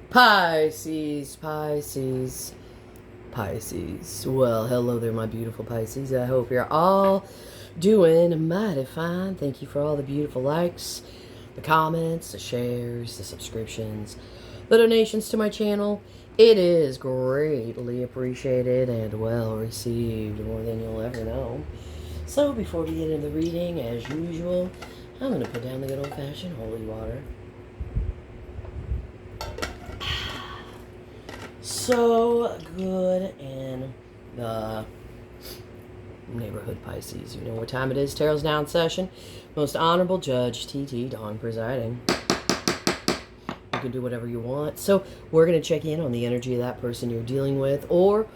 Pisces, Pisces, Pisces. Well, hello there, my beautiful Pisces. I hope you're all doing mighty fine. Thank you for all the beautiful likes, the comments, the shares, the subscriptions, the donations to my channel. It is greatly appreciated and well received, more than you'll ever know. So before we get into the reading, as usual, I'm going to put down the good old-fashioned holy water. So good in the neighborhood, Pisces. You know what time it is. Tarot's now in session. Most Honorable Judge T.T. Dawn presiding. You can do whatever you want. So we're going to check in on the energy of that person you're dealing with, or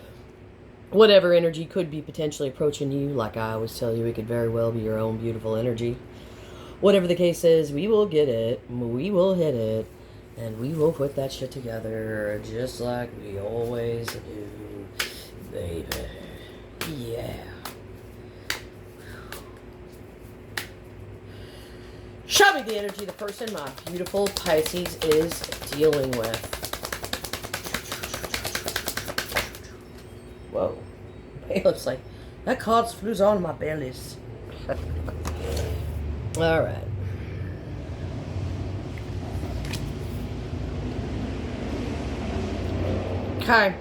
whatever energy could be potentially approaching you. Like I always tell you, it could very well be your own beautiful energy. Whatever the case is, we will get it. We will hit it. And we will put that shit together just like we always do, baby. Yeah. Show me the energy the person my beautiful Pisces is dealing with. Whoa. It looks like that card flew on my bellies. All right. Okay.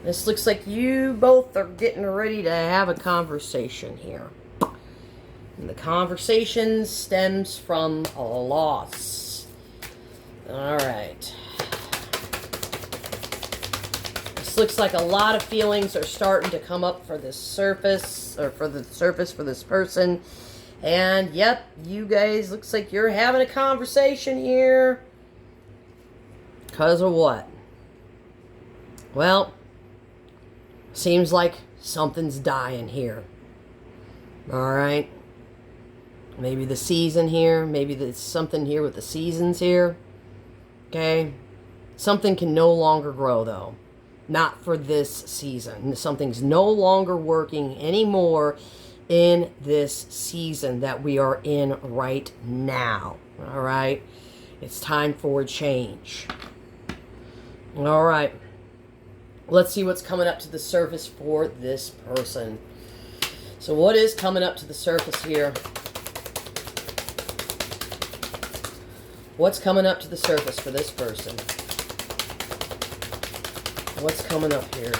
This looks like you both are getting ready to have a conversation here. And the conversation stems from a loss. Alright. This looks like a lot of feelings are starting to come up for this surface, or for the surface for this person. And yep, you guys, looks like you're having a conversation here. Because of what? Well, seems like something's dying here. Alright? Maybe the season here. Maybe there's something here with the seasons here. Okay? Something can no longer grow, though. Not for this season. Something's no longer working anymore in this season that we are in right now. Alright? It's time for a change. All right, let's see what's coming up to the surface for this person. So what is coming up to the surface here? What's coming up to the surface for this person? What's coming up here?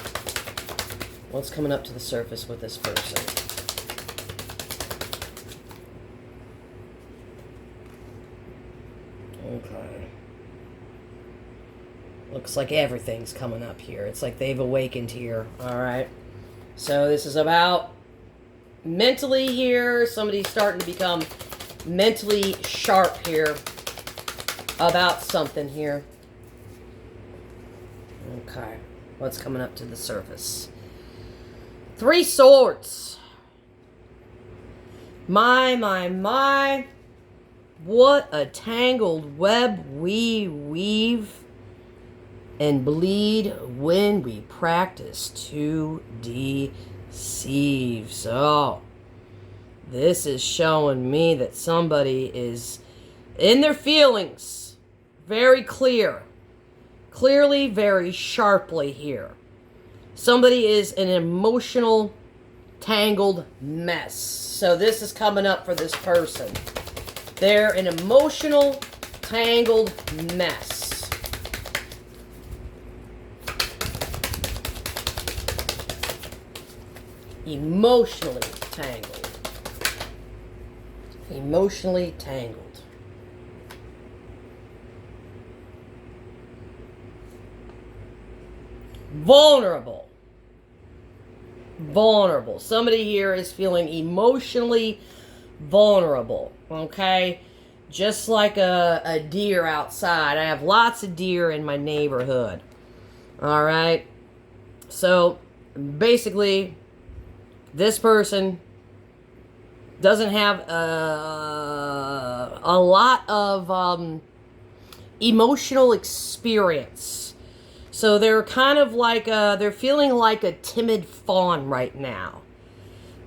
What's coming up to the surface with this person? Okay. Looks like everything's coming up here. It's like they've awakened here. Alright. So this is about mentally here. Somebody's starting to become mentally sharp here about something here. Okay. What's coming up to the surface? 3 Swords. My. What a tangled web we weave and bleed when we practice to deceive. So, this is showing me that somebody is in their feelings. Very clear. Clearly, very sharply here. Somebody is an emotional, tangled mess. So, this is coming up for this person. They're an emotional, tangled mess. Emotionally tangled. Emotionally tangled. Vulnerable. Vulnerable. Somebody here is feeling emotionally vulnerable. Okay? Just like a deer outside. I have lots of deer in my neighborhood. Alright? So, basically, this person doesn't have a lot of emotional experience. So they're kind of like, they're feeling like a timid fawn right now.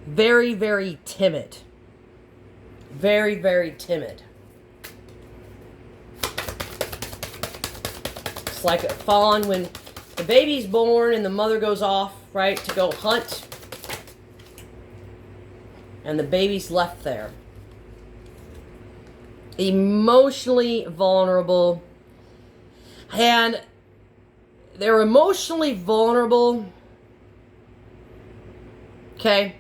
Very, very timid. Very, very timid. like a fawn when the baby's born and the mother goes off, right, to go hunt. And the baby's left there. Emotionally vulnerable. And they're emotionally vulnerable. Okay?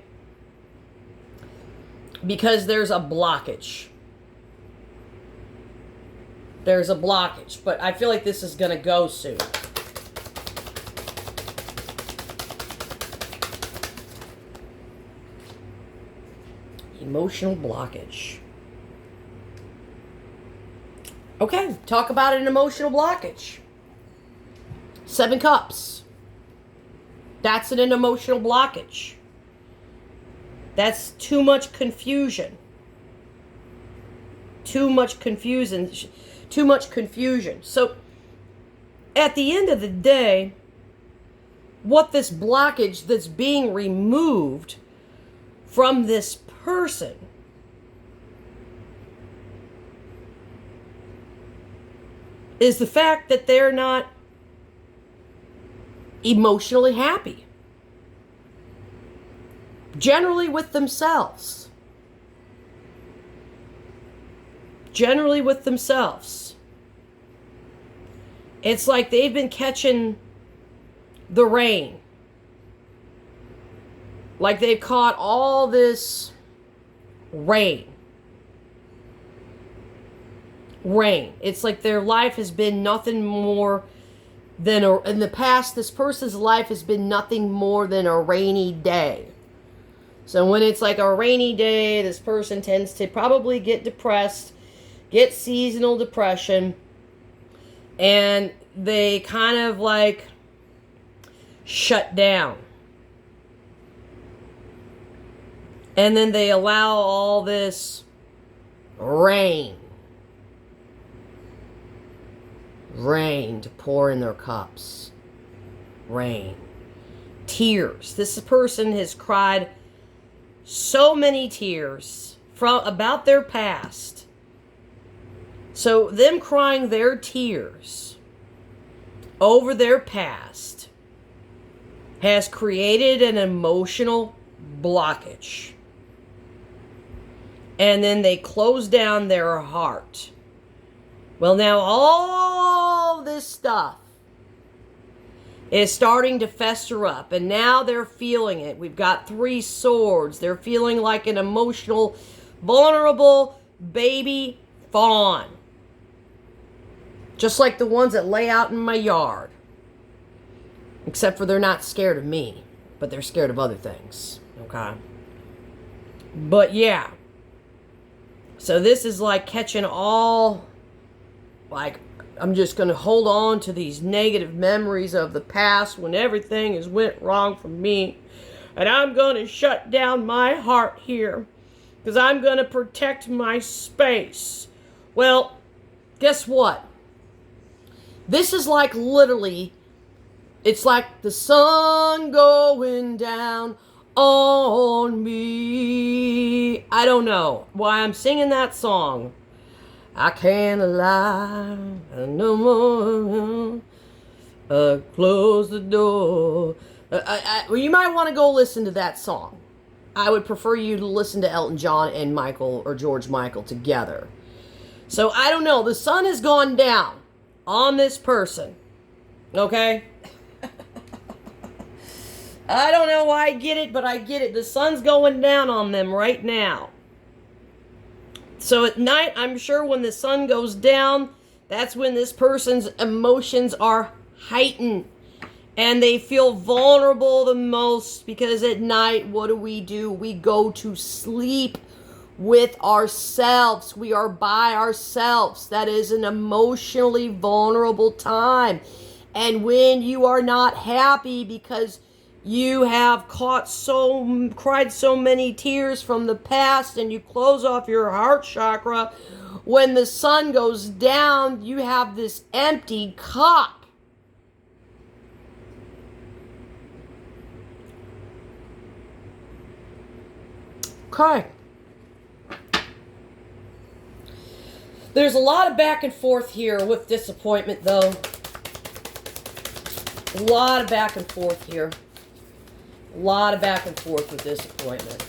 Because there's a blockage. There's a blockage. But I feel like this is going to go soon. Emotional blockage. Okay, talk about an emotional blockage. 7 Cups. That's an emotional blockage. That's too much confusion. Too much confusion. Too much confusion. So, at the end of the day, what this blockage that's being removed from this person is the fact that they're not emotionally happy. Generally with themselves. Generally with themselves. It's like they've been catching the rain. Like they've caught all this rain. Rain. It's like their life has been nothing more than in the past, this person's life has been nothing more than a rainy day. So when it's like a rainy day, this person tends to probably get depressed, get seasonal depression, and they kind of like shut down. And then they allow all this rain to pour in their cups. Rain. Tears. This person has cried so many tears about their past. So them crying their tears over their past has created an emotional blockage. And then they close down their heart. Well, now all this stuff is starting to fester up. And now they're feeling it. We've got 3 swords. They're feeling like an emotional, vulnerable baby fawn. Just like the ones that lay out in my yard. Except for they're not scared of me. But they're scared of other things. Okay? But yeah. So this is like catching all... Like, I'm just going to hold on to these negative memories of the past when everything has went wrong for me. And I'm going to shut down my heart here. Because I'm going to protect my space. Well, guess what? This is like literally, it's like the sun going down on me. I don't know why I'm singing that song. I can't lie no more. Close the door. Well, you might want to go listen to that song. I would prefer you to listen to Elton John and Michael or George Michael together. So I don't know. The sun has gone down on this person. Okay? I don't know why I get it, but I get it. The sun's going down on them right now. So at night, I'm sure when the sun goes down, that's when this person's emotions are heightened. And they feel vulnerable the most because at night, what do? We go to sleep with ourselves. We are by ourselves. That is an emotionally vulnerable time. And when you are not happy because you have cried so many tears from the past and you close off your heart chakra, when the sun goes down, you have this empty cup. Okay. There's a lot of back and forth here with disappointment, though. A lot of back and forth here. A lot of back and forth with disappointment.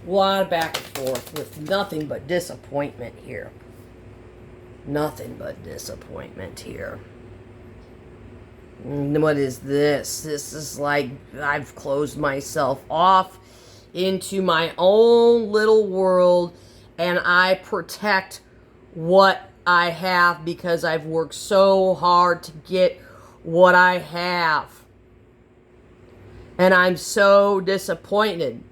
A lot of back and forth with nothing but disappointment here. Nothing but disappointment here. What is this? This is like I've closed myself off into my own little world, and I protect what I have because I've worked so hard to get what I have. And I'm so disappointed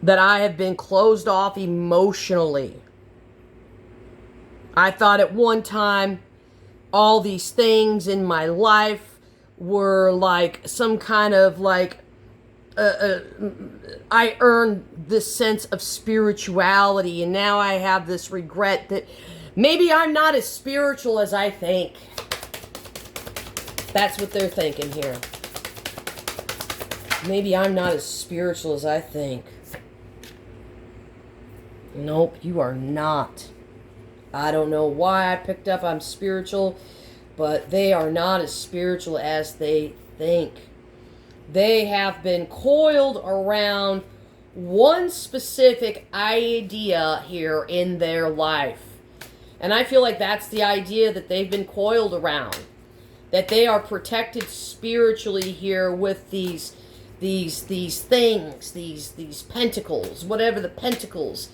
that I have been closed off emotionally. I thought at one time all these things in my life were like some kind of like I earned this sense of spirituality, and now I have this regret that maybe I'm not as spiritual as I think. That's what they're thinking here. Maybe I'm not as spiritual as I think. Nope, you are not. I don't know why I picked up I'm spiritual, but they are not as spiritual as they think. They have been coiled around one specific idea here in their life. And I feel like that's the idea that they've been coiled around. That they are protected spiritually here with these things, these pentacles, whatever the pentacles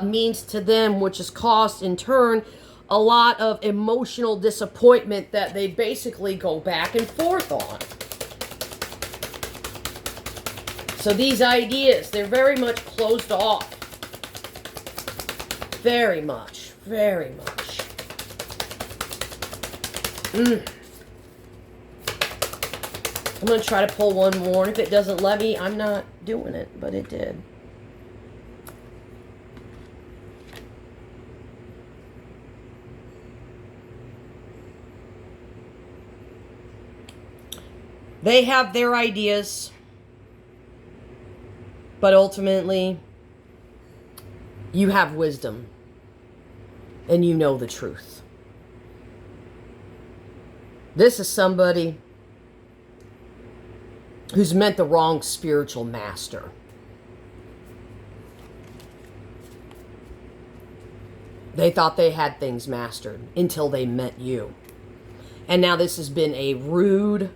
means to them, which has caused in turn a lot of emotional disappointment that they basically go back and forth on. So these ideas, they're very much closed off. Very much. Very much. I'm going to try to pull one more. And if it doesn't let me, I'm not doing it. But it did. They have their ideas. But ultimately, you have wisdom. And you know the truth. This is somebody who's met the wrong spiritual master. They thought they had things mastered until they met you. And now this has been a rude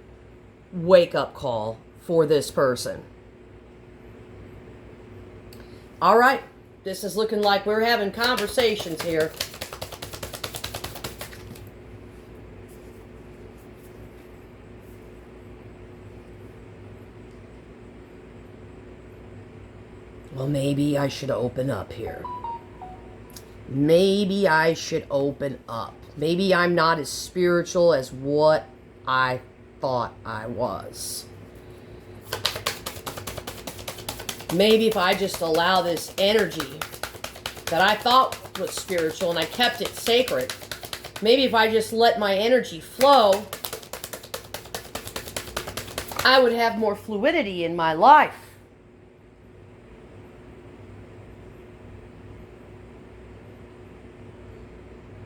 wake-up call for this person. All right, this is looking like we're having conversations here. Well, maybe I should open up here. Maybe I should open up. Maybe I'm not as spiritual as what I thought I was. Maybe if I just allow this energy that I thought was spiritual and I kept it sacred, maybe if I just let my energy flow, I would have more fluidity in my life.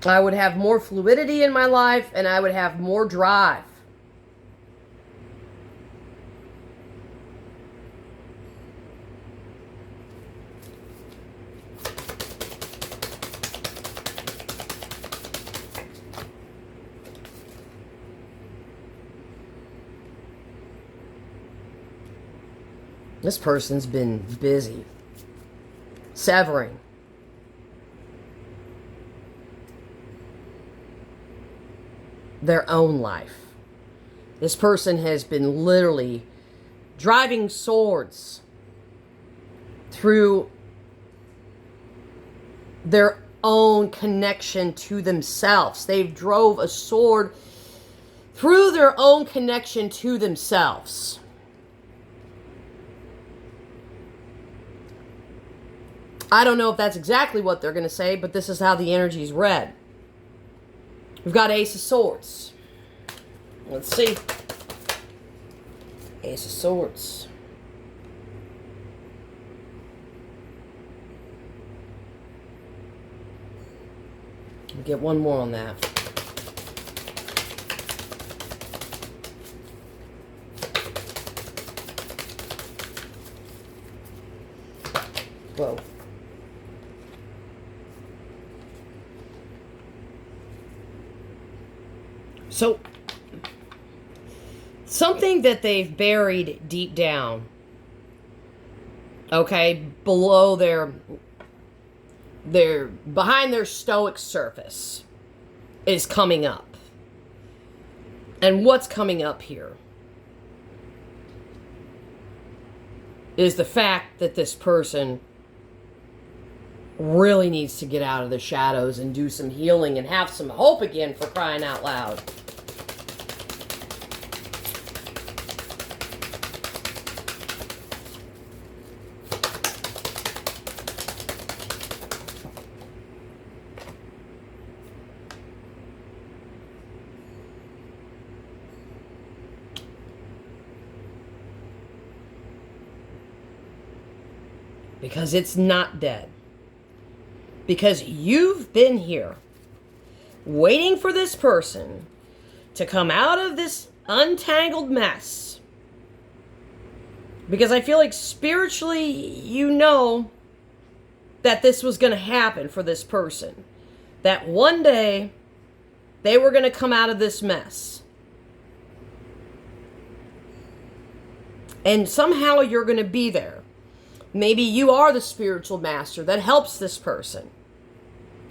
I would have more fluidity in my life, and I would have more drive. This person's been busy severing their own life. This person has been literally driving swords through their own connection to themselves. They've drove a sword through their own connection to themselves. I don't know if that's exactly what they're going to say, but this is how the energy is read. We've got Ace of Swords. Let's see. Ace of Swords. Get one more on that. Whoa. So, something that they've buried deep down, okay, below behind their stoic surface is coming up. And what's coming up here is the fact that this person really needs to get out of the shadows and do some healing and have some hope again, for crying out loud. Because it's not dead. Because you've been here waiting for this person to come out of this untangled mess. Because I feel like spiritually you know that this was going to happen for this person. That one day they were going to come out of this mess. And somehow you're going to be there. Maybe you are the spiritual master that helps this person.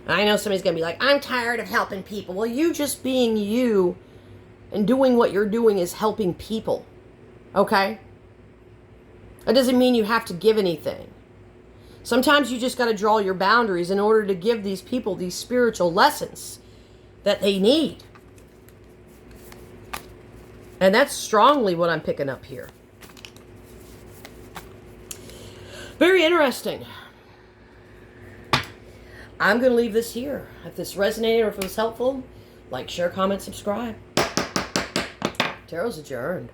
I know somebody's going to be like, I'm tired of helping people. Well, you just being you and doing what you're doing is helping people. Okay? That doesn't mean you have to give anything. Sometimes you just got to draw your boundaries in order to give these people these spiritual lessons that they need. And that's strongly what I'm picking up here. Very interesting. I'm going to leave this here. If this resonated or if it was helpful, like, share, comment, subscribe. Tarot's adjourned.